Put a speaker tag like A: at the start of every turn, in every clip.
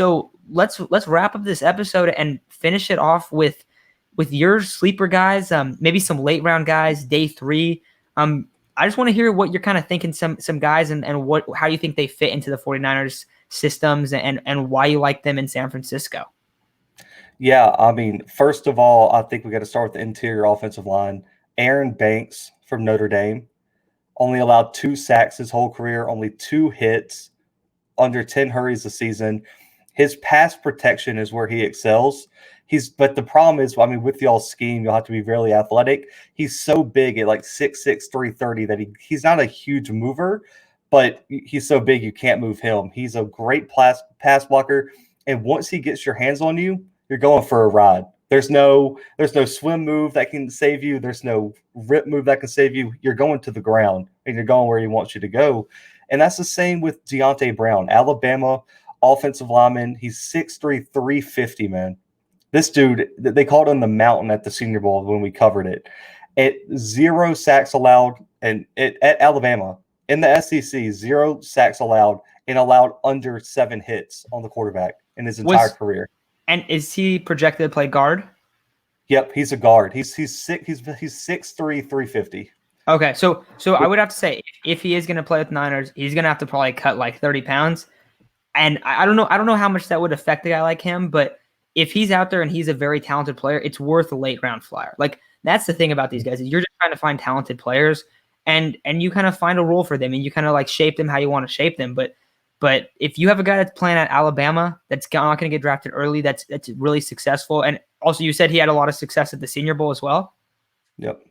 A: So let's wrap up this episode and finish it off with your sleeper guys, maybe some late round guys, day 3. I just want to hear what you're kind of thinking, some guys and how you think they fit into the 49ers systems and why you like them in San Francisco.
B: Yeah, I mean, first of all, I think we got to start with the interior offensive line. Aaron Banks from Notre Dame only allowed 2 sacks his whole career, only 2 hits, under 10 hurries a season. His pass protection is where he excels. But the problem is, I mean, with y'all's scheme, you'll have to be very athletic. He's so big at like 6'6", 330 that he's not a huge mover, but he's so big you can't move him. He's a great pass blocker, and once he gets your hands on you, you're going for a ride. There's no swim move that can save you. There's no rip move that can save you. You're going to the ground, and you're going where he wants you to go. And that's the same with Deontay Brown, Alabama offensive lineman. He's 6'3", 350, man. This dude, they called him the Mountain at the Senior Bowl when we covered it. At 0 sacks allowed, and at Alabama, in the SEC, 0 sacks allowed, and allowed under 7 hits on the quarterback in his entire career.
A: And is he projected to play guard?
B: Yep, he's a guard. He's 6'3", 350.
A: Okay, so I would have to say, if he is going to play with Niners, he's going to have to probably cut like 30 pounds. And I don't know how much that would affect a guy like him, but if he's out there and he's a very talented player, it's worth a late round flyer. Like, that's the thing about these guys, is you're just trying to find talented players, and you kind of find a role for them, and you kind of like shape them how you want to shape them. But if you have a guy that's playing at Alabama that's not going to get drafted early, that's really successful, and also you said he had a lot of success at the Senior Bowl as well.
B: Yep.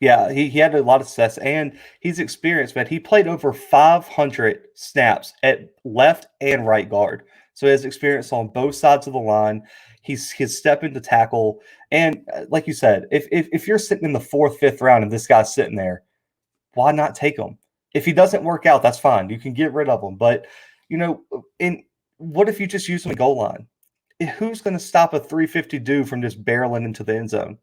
B: Yeah, he had a lot of success, and he's experienced, man. He played over 500 snaps at left and right guard. So he has experience on both sides of the line. He's step into tackle. And like you said, if you're sitting in the 4th, 5th round and this guy's sitting there, why not take him? If he doesn't work out, that's fine. You can get rid of him. But, what if you just use him in the goal line? Who's going to stop a 350 dude from just barreling into the end zone?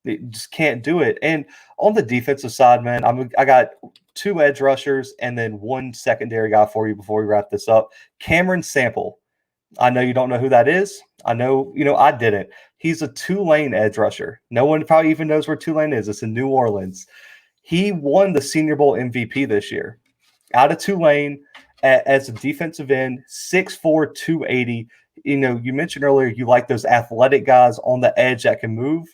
B: You just can't do it. And on the defensive side, man, I got 2 edge rushers and then 1 secondary guy for you before we wrap this up. Cameron Sample. I know you don't know who that is. I know, I didn't. He's a Tulane edge rusher. No one probably even knows where Tulane is. It's in New Orleans. He won the Senior Bowl MVP this year. Out of Tulane as a defensive end, 6'4", 280. You mentioned earlier you like those athletic guys on the edge that can move.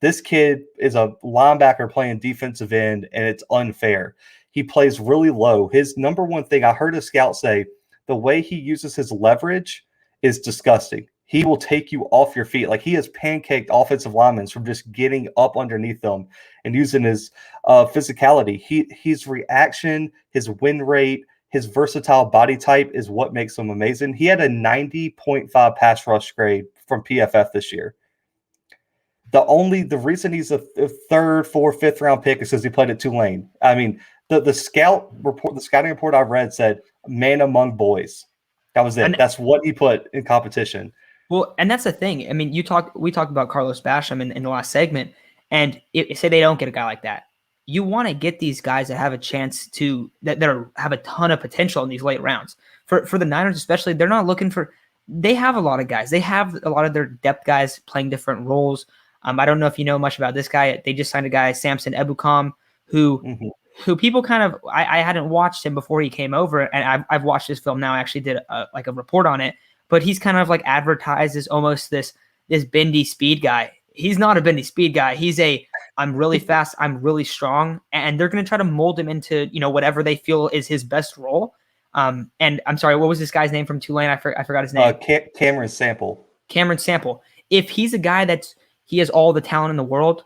B: This kid is a linebacker playing defensive end, and it's unfair. He plays really low. His number one thing, I heard a scout say, the way he uses his leverage is disgusting. He will take you off your feet. Like, he has pancaked offensive linemen from just getting up underneath them and using his physicality. His reaction, his win rate, his versatile body type is what makes him amazing. He had a 90.5 pass rush grade from PFF this year. The reason he's a 3rd, 4th, 5th round pick is because he played at Tulane. I mean, the scouting report I read said man among boys. That was it. That's what he put in competition.
A: Well, and that's the thing. I mean, we talked about Carlos Basham in the last segment, and say they don't get a guy like that. You want to get these guys that have a chance that have a ton of potential in these late rounds. For the Niners especially, they're not looking for. They have a lot of guys. They have a lot of their depth guys playing different roles. I don't know if you know much about this guy. They just signed a guy, Samson Ebukam, who people kind of I hadn't watched him before he came over, and I've watched his film now. I actually did a report on it, but he's kind of like advertised as almost this bendy speed guy. He's not a bendy speed guy. He's I'm really fast, I'm really strong, and they're going to try to mold him into whatever they feel is his best role. And I'm sorry, what was this guy's name from Tulane? I forgot his name.
B: Cameron Sample.
A: Cameron Sample. If he's a guy he has all the talent in the world,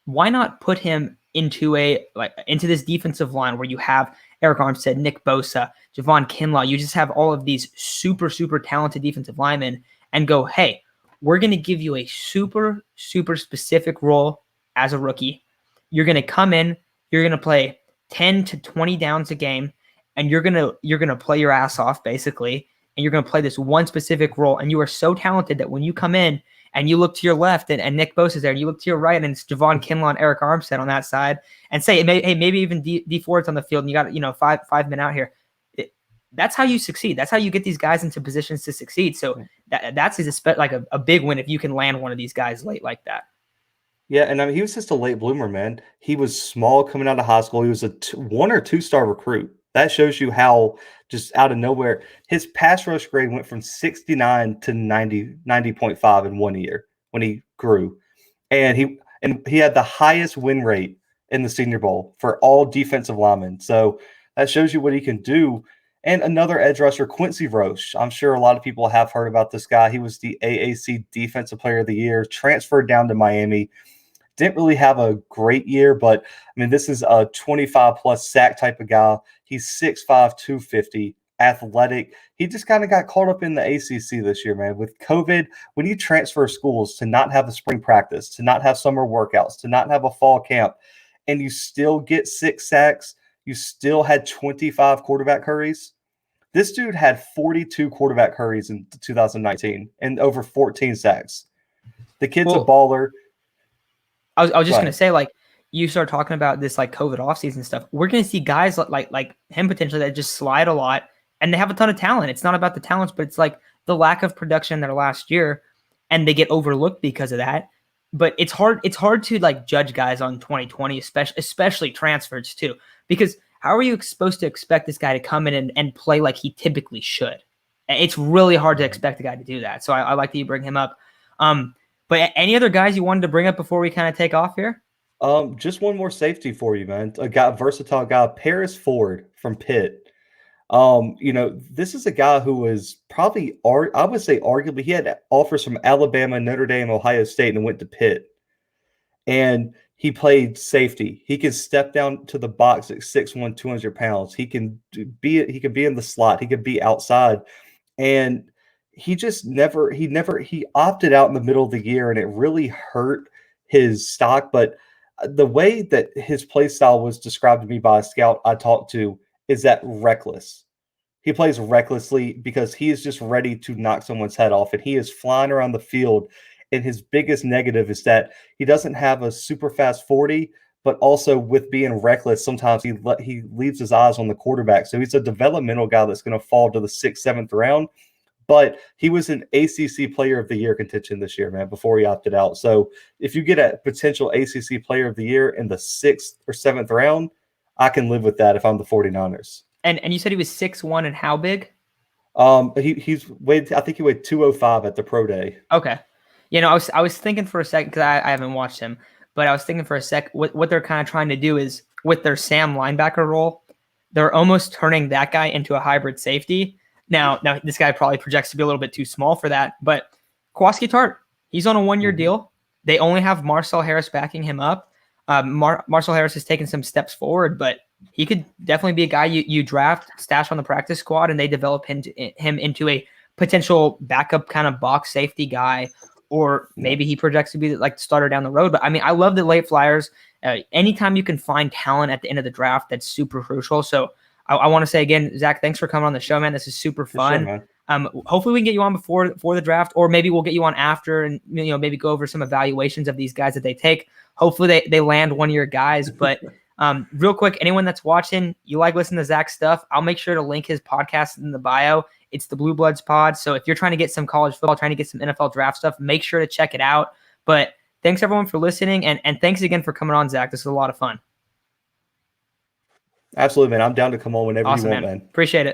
A: why not put him into this defensive line where you have Eric Armstead, Nick Bosa, Javon Kinlaw? You just have all of these super, super talented defensive linemen and go, hey, we're going to give you a super, super specific role as a rookie. You're going to come in, you're going to play 10 to 20 downs a game, and you're going to play your ass off, basically, and you're going to play this one specific role, and you are so talented that when you come in and you look to your left and Nick Bosa is there, and you look to your right and it's Javon Kinlaw and Eric Armstead on that side, and say, hey, maybe even D Ford's on the field, and you got 5 men out here. that's how you succeed. That's how you get these guys into positions to succeed. So that's like a big win if you can land one of these guys late like that.
B: Yeah, and I mean, he was just a late bloomer, man. He was small coming out of high school. He was a 1 or 2 star recruit. That shows you how just out of nowhere his pass rush grade went from 69 to 90.5 in 1 year when he grew. And he had the highest win rate in the Senior Bowl for all defensive linemen. So that shows you what he can do. And another edge rusher, Quincy Roche. I'm sure a lot of people have heard about this guy. He was the AAC Defensive Player of the Year, transferred down to Miami. Didn't really have a great year, but I mean, this is a 25-plus sack type of guy. He's 6'5", 250, athletic. He just kind of got caught up in the ACC this year, man. With COVID, when you transfer schools to not have a spring practice, to not have summer workouts, to not have a fall camp, and you still get 6 sacks, you still had 25 quarterback hurries. This dude had 42 quarterback hurries in 2019 and over 14 sacks. The kid's a baller.
A: I was just going to say, like, you start talking about this, like, COVID offseason stuff. We're going to see guys like him potentially that just slide a lot, and they have a ton of talent. It's not about the talents, but it's like the lack of production in their last year, and they get overlooked because of that. But it's hard to, like, judge guys on 2020, especially transfers, too, because how are you supposed to expect this guy to come in and play like he typically should? It's really hard to expect a guy to do that. So I like that you bring him up. But any other guys you wanted to bring up before we kind of take off here?
B: Just one more safety for you, man. A versatile guy, Paris Ford from Pitt. This is a guy who was probably, I would say arguably, he had offers from Alabama, Notre Dame, Ohio State, and went to Pitt. And he played safety. He can step down to the box at 6'1", 200 pounds. He can be in the slot. He could be outside. And he opted out in the middle of the year, and it really hurt his stock. But the way that his play style was described to me by a scout I talked to is that reckless. He plays recklessly because he is just ready to knock someone's head off, and he is flying around the field. And his biggest negative is that he doesn't have a super fast 40, but also with being reckless, sometimes he leaves his eyes on the quarterback. So he's a developmental guy that's going to fall to the 6th, 7th round. But he was an ACC Player of the Year contention this year, man, before he opted out. So if you get a potential ACC Player of the Year in the 6th or 7th round, I can live with that if I'm the 49ers.
A: And you said he was 6'1", and how big?
B: He's weighed, I think he weighed 205 at the pro day.
A: Okay. I was thinking for a second, because I haven't watched him, but I was thinking for a sec, what they're kind of trying to do is with their Sam linebacker role, they're almost turning that guy into a hybrid safety. Now this guy probably projects to be a little bit too small for that, but Kowalski Tart, he's on a 1-year deal. They only have Marcel Harris backing him up. Marcel Harris has taken some steps forward, but he could definitely be a guy you draft, stash on the practice squad, and they develop him into a potential backup kind of box safety guy, or maybe he projects to be like the starter down the road. But I mean, I love the late flyers. Anytime you can find talent at the end of the draft, that's super crucial. So I want to say again, Zach, thanks for coming on the show, man. This is super fun. Sure, hopefully we can get you on before the draft, or maybe we'll get you on after, and maybe go over some evaluations of these guys that they take. Hopefully they land one of your guys. But real quick, anyone that's watching, you like listening to Zach's stuff, I'll make sure to link his podcast in the bio. It's the Bluebloods Pod. So if you're trying to get some college football, trying to get some NFL draft stuff, make sure to check it out. But thanks everyone for listening, and thanks again for coming on, Zach. This was a lot of fun.
B: Absolutely, man. I'm down to come on whenever you want, man.
A: Appreciate it.